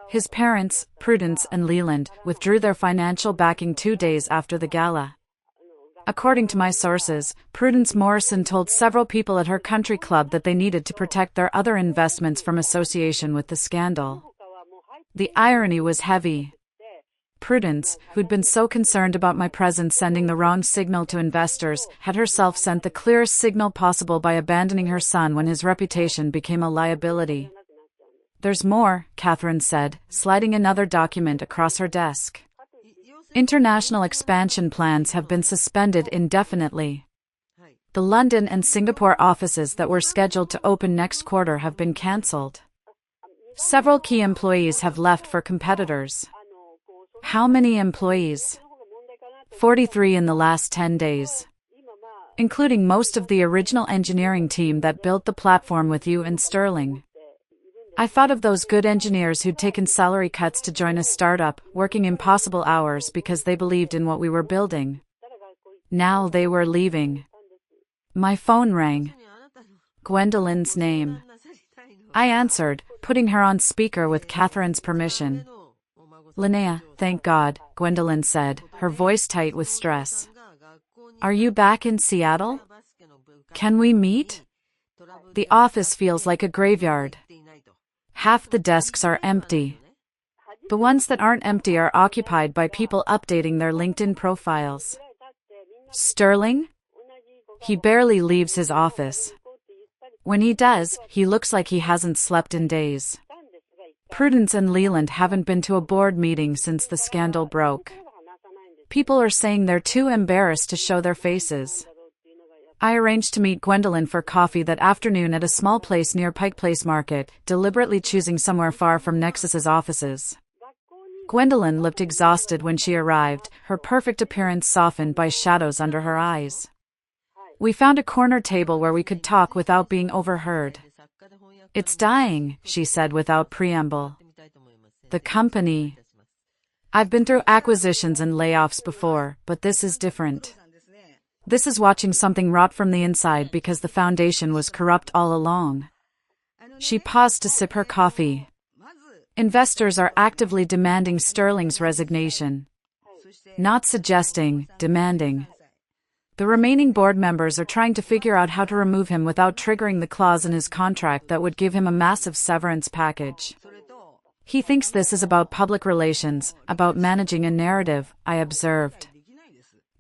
His parents, Prudence and Leland, withdrew their financial backing 2 days after the gala. According to my sources, Prudence Morrison told several people at her country club that they needed to protect their other investments from association with the scandal. The irony was heavy. Prudence, who'd been so concerned about my presence sending the wrong signal to investors, had herself sent the clearest signal possible by abandoning her son when his reputation became a liability. "There's more," Catherine said, sliding another document across her desk. "International expansion plans have been suspended indefinitely. The London and Singapore offices that were scheduled to open next quarter have been cancelled. Several key employees have left for competitors." "How many employees?" 43 in the last 10 days. "Including most of the original engineering team that built the platform with you and Sterling. I thought of those good engineers who'd taken salary cuts to join a startup, working impossible hours because they believed in what we were building. Now they were leaving." My phone rang. Gwendolyn's name. I answered, putting her on speaker with Catherine's permission. "Linnea, thank God," Gwendolyn said, her voice tight with stress. "Are you back in Seattle? Can we meet? The office feels like a graveyard. Half the desks are empty. The ones that aren't empty are occupied by people updating their LinkedIn profiles." "Sterling? He barely leaves his office. When he does, he looks like he hasn't slept in days. Prudence and Leland haven't been to a board meeting since the scandal broke. People are saying they're too embarrassed to show their faces." I arranged to meet Gwendolyn for coffee that afternoon at a small place near Pike Place Market, deliberately choosing somewhere far from Nexus's offices. Gwendolyn looked exhausted when she arrived, her perfect appearance softened by shadows under her eyes. We found a corner table where we could talk without being overheard. "It's dying," she said without preamble. "The company. I've been through acquisitions and layoffs before, but this is different. This is watching something rot from the inside because the foundation was corrupt all along." She paused to sip her coffee. "Investors are actively demanding Sterling's resignation. Not suggesting, demanding. The remaining board members are trying to figure out how to remove him without triggering the clause in his contract that would give him a massive severance package. He thinks this is about public relations, about managing a narrative," I observed.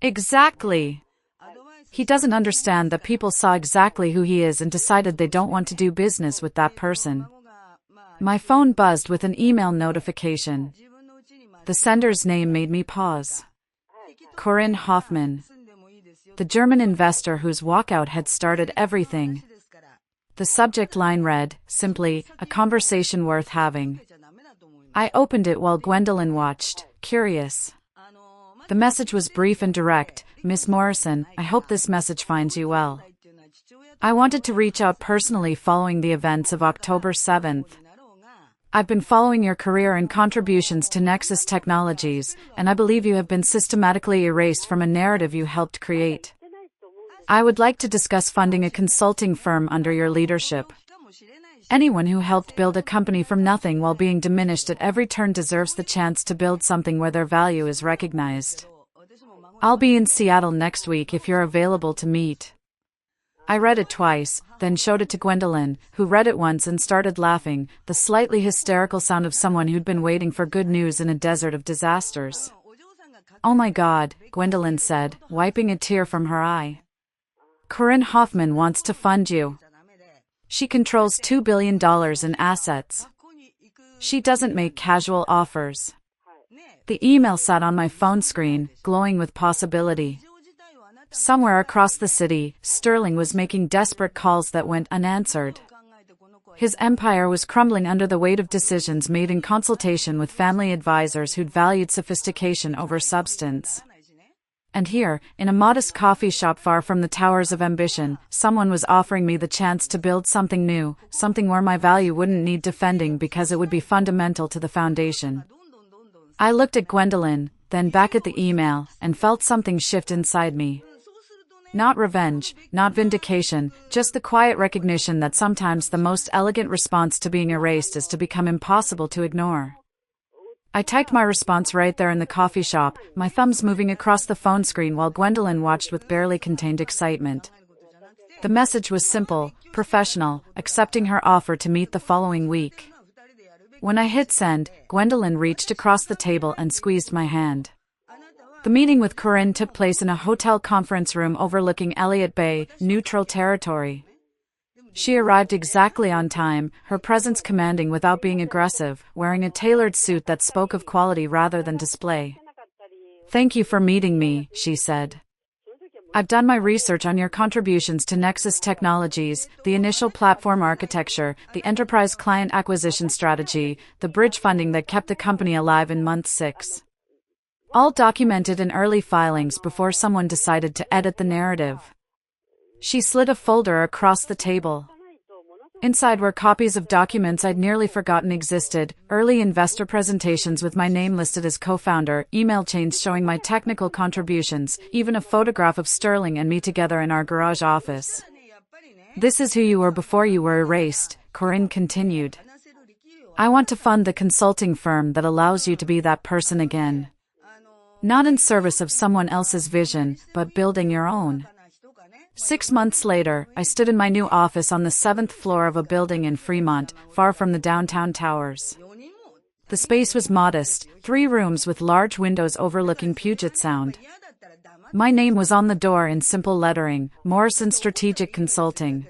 "Exactly. He doesn't understand that people saw exactly who he is and decided they don't want to do business with that person." My phone buzzed with an email notification. The sender's name made me pause. Corinne Hoffman. The German investor whose walkout had started everything. The subject line read, simply, "A conversation worth having." I opened it while Gwendolyn watched, curious. The message was brief and direct. "Miss Morrison, I hope this message finds you well. I wanted to reach out personally following the events of October 7th. I've been following your career and contributions to Nexus Technologies, and I believe you have been systematically erased from a narrative you helped create. I would like to discuss funding a consulting firm under your leadership. Anyone who helped build a company from nothing while being diminished at every turn deserves the chance to build something where their value is recognized. I'll be in Seattle next week if you're available to meet." I read it twice, then showed it to Gwendolyn, who read it once and started laughing, the slightly hysterical sound of someone who'd been waiting for good news in a desert of disasters. "Oh my God," Gwendolyn said, wiping a tear from her eye. "Corinne Hoffman wants to fund you. She controls $2 billion in assets. She doesn't make casual offers." The email sat on my phone screen, glowing with possibility. Somewhere across the city, Sterling was making desperate calls that went unanswered. His empire was crumbling under the weight of decisions made in consultation with family advisors who'd valued sophistication over substance. And here, in a modest coffee shop far from the towers of ambition, someone was offering me the chance to build something new, something where my value wouldn't need defending because it would be fundamental to the foundation. I looked at Gwendolyn, then back at the email, and felt something shift inside me. Not revenge, not vindication, just the quiet recognition that sometimes the most elegant response to being erased is to become impossible to ignore. I typed my response right there in the coffee shop, my thumbs moving across the phone screen while Gwendolyn watched with barely contained excitement. The message was simple, professional, accepting her offer to meet the following week. When I hit send, Gwendolyn reached across the table and squeezed my hand. The meeting with Corinne took place in a hotel conference room overlooking Elliott Bay, neutral territory. She arrived exactly on time, her presence commanding without being aggressive, wearing a tailored suit that spoke of quality rather than display. "Thank you for meeting me," she said. "I've done my research on your contributions to Nexus Technologies, the initial platform architecture, the enterprise client acquisition strategy, the bridge funding that kept the company alive in month 6. All documented in early filings before someone decided to edit the narrative." She slid a folder across the table. Inside were copies of documents I'd nearly forgotten existed, early investor presentations with my name listed as co-founder, email chains showing my technical contributions, even a photograph of Sterling and me together in our garage office. "This is who you were before you were erased," Corinne continued. "I want to fund the consulting firm that allows you to be that person again. Not in service of someone else's vision, but building your own." 6 months later, I stood in my new office on the 7th floor of a building in Fremont, far from the downtown towers. The space was modest, 3 rooms with large windows overlooking Puget Sound. My name was on the door in simple lettering, Morrison Strategic Consulting.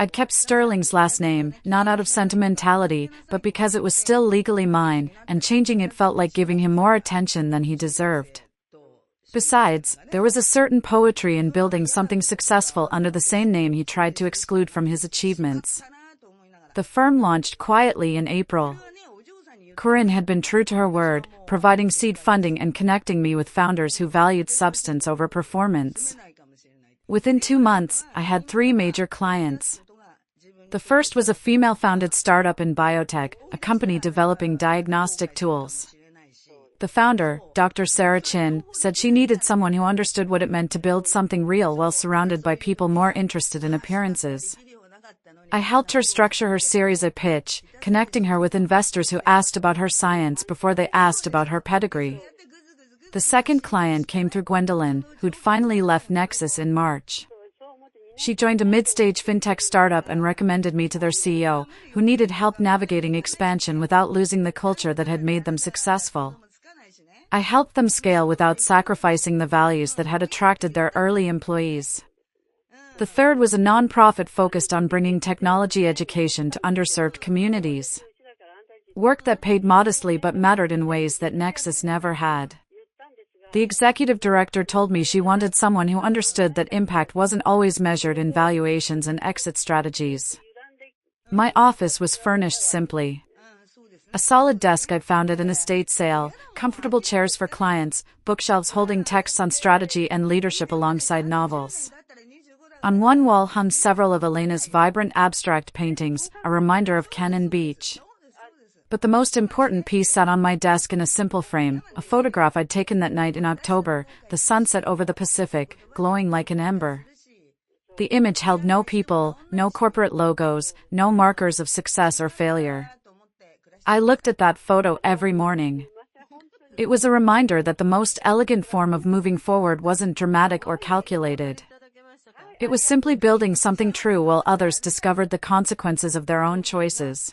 I'd kept Sterling's last name, not out of sentimentality, but because it was still legally mine, and changing it felt like giving him more attention than he deserved. Besides, there was a certain poetry in building something successful under the same name he tried to exclude from his achievements. The firm launched quietly in April. Corinne had been true to her word, providing seed funding and connecting me with founders who valued substance over performance. Within 2 months, I had 3 major clients. The first was a female-founded startup in biotech, a company developing diagnostic tools. The founder, Dr. Sarah Chin, said she needed someone who understood what it meant to build something real while surrounded by people more interested in appearances. I helped her structure her Series A pitch, connecting her with investors who asked about her science before they asked about her pedigree. The second client came through Gwendolyn, who'd finally left Nexus in March. She joined a mid-stage fintech startup and recommended me to their CEO, who needed help navigating expansion without losing the culture that had made them successful. I helped them scale without sacrificing the values that had attracted their early employees. The third was a non-profit focused on bringing technology education to underserved communities. Work that paid modestly but mattered in ways that Nexus never had. The executive director told me she wanted someone who understood that impact wasn't always measured in valuations and exit strategies. My office was furnished simply. A solid desk I'd found at an estate sale, comfortable chairs for clients, bookshelves holding texts on strategy and leadership alongside novels. On one wall hung several of Elena's vibrant abstract paintings, a reminder of Cannon Beach. But the most important piece sat on my desk in a simple frame, a photograph I'd taken that night in October, the sunset over the Pacific, glowing like an ember. The image held no people, no corporate logos, no markers of success or failure. I looked at that photo every morning. It was a reminder that the most elegant form of moving forward wasn't dramatic or calculated. It was simply building something true while others discovered the consequences of their own choices.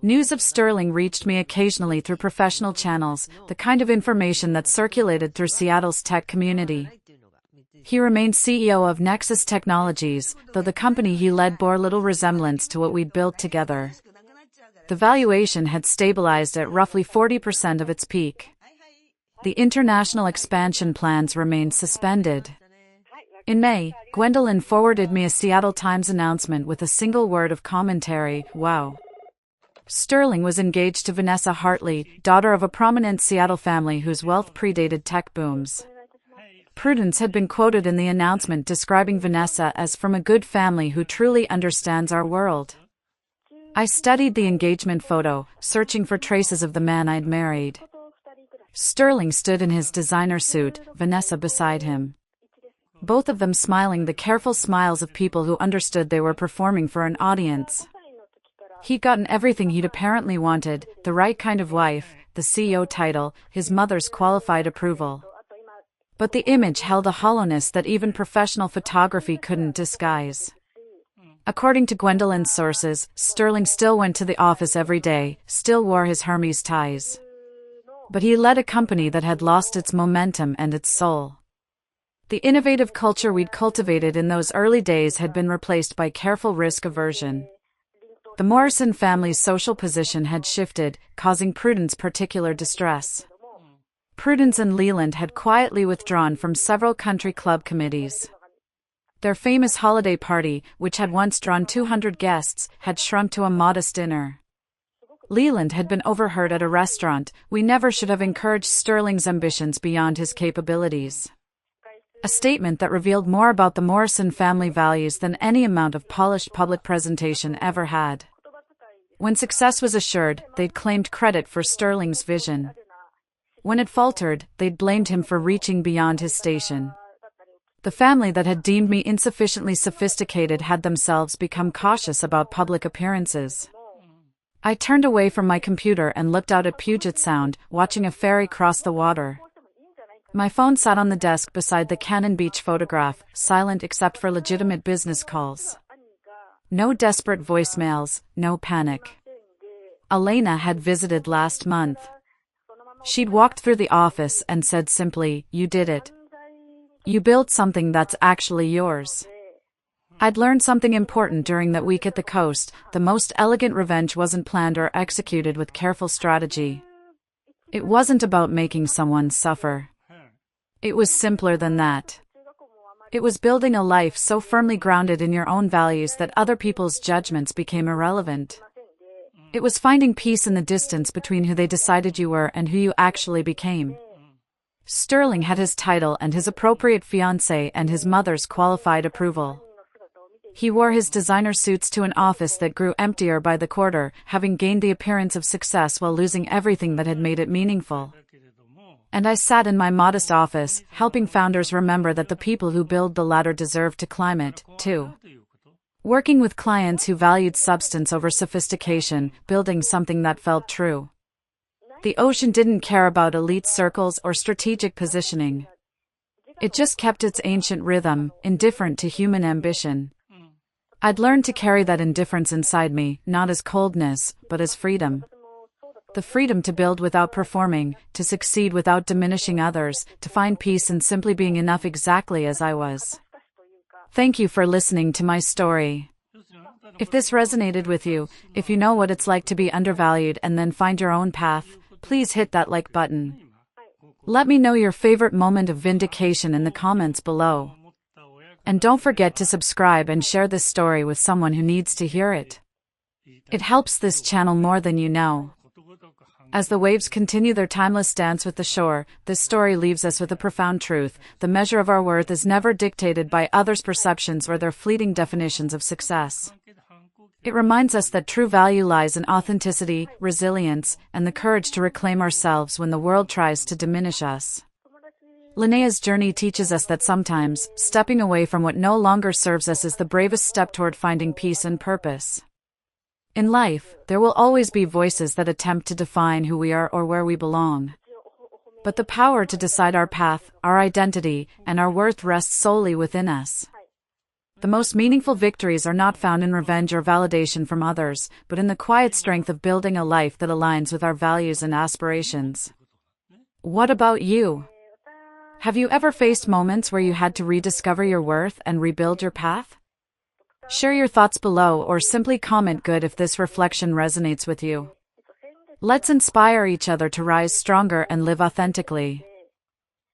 News of Sterling reached me occasionally through professional channels, the kind of information that circulated through Seattle's tech community. He remained CEO of Nexus Technologies, though the company he led bore little resemblance to what we'd built together. The valuation had stabilized at roughly 40% of its peak. The international expansion plans remained suspended. In May, Gwendolyn forwarded me a Seattle Times announcement with a single word of commentary: wow. Sterling was engaged to Vanessa Hartley, daughter of a prominent Seattle family whose wealth predated tech booms. Prudence had been quoted in the announcement describing Vanessa as from a good family who truly understands our world. I studied the engagement photo, searching for traces of the man I'd married. Sterling stood in his designer suit, Vanessa beside him. Both of them smiling the careful smiles of people who understood they were performing for an audience. He'd gotten everything he'd apparently wanted, the right kind of wife, the CEO title, his mother's qualified approval. But the image held a hollowness that even professional photography couldn't disguise. According to Gwendolyn's sources, Sterling still went to the office every day, still wore his Hermes ties. But he led a company that had lost its momentum and its soul. The innovative culture we'd cultivated in those early days had been replaced by careful risk aversion. The Morrison family's social position had shifted, causing Prudence particular distress. Prudence and Leland had quietly withdrawn from several country club committees. Their famous holiday party, which had once drawn 200 guests, had shrunk to a modest dinner. Leland had been overheard at a restaurant. We never should have encouraged Sterling's ambitions beyond his capabilities. A statement that revealed more about the Morrison family values than any amount of polished public presentation ever had. When success was assured, they'd claimed credit for Sterling's vision. When it faltered, they'd blamed him for reaching beyond his station. The family that had deemed me insufficiently sophisticated had themselves become cautious about public appearances. I turned away from my computer and looked out at Puget Sound, watching a ferry cross the water. My phone sat on the desk beside the Cannon Beach photograph, silent except for legitimate business calls. No desperate voicemails, no panic. Elena had visited last month. She'd walked through the office and said simply, "You did it. You built something that's actually yours." I'd learned something important during that week at the coast: the most elegant revenge wasn't planned or executed with careful strategy. It wasn't about making someone suffer. It was simpler than that. It was building a life so firmly grounded in your own values that other people's judgments became irrelevant. It was finding peace in the distance between who they decided you were and who you actually became. Sterling had his title and his appropriate fiancée and his mother's qualified approval. He wore his designer suits to an office that grew emptier by the quarter, having gained the appearance of success while losing everything that had made it meaningful. And I sat in my modest office, helping founders remember that the people who build the ladder deserve to climb it, too. Working with clients who valued substance over sophistication, building something that felt true. The ocean didn't care about elite circles or strategic positioning. It just kept its ancient rhythm, indifferent to human ambition. I'd learned to carry that indifference inside me, not as coldness, but as freedom. The freedom to build without performing, to succeed without diminishing others, to find peace in simply being enough exactly as I was. Thank you for listening to my story. If this resonated with you, if you know what it's like to be undervalued and then find your own path, please hit that like button. Let me know your favorite moment of vindication in the comments below. And don't forget to subscribe and share this story with someone who needs to hear it. It helps this channel more than you know. As the waves continue their timeless dance with the shore, this story leaves us with a profound truth. The measure of our worth is never dictated by others' perceptions or their fleeting definitions of success. It reminds us that true value lies in authenticity, resilience, and the courage to reclaim ourselves when the world tries to diminish us. Linnea's journey teaches us that sometimes, stepping away from what no longer serves us is the bravest step toward finding peace and purpose. In life, there will always be voices that attempt to define who we are or where we belong. But the power to decide our path, our identity, and our worth rests solely within us. The most meaningful victories are not found in revenge or validation from others, but in the quiet strength of building a life that aligns with our values and aspirations. What about you? Have you ever faced moments where you had to rediscover your worth and rebuild your path? Share your thoughts below or simply comment good if this reflection resonates with you. Let's inspire each other to rise stronger and live authentically.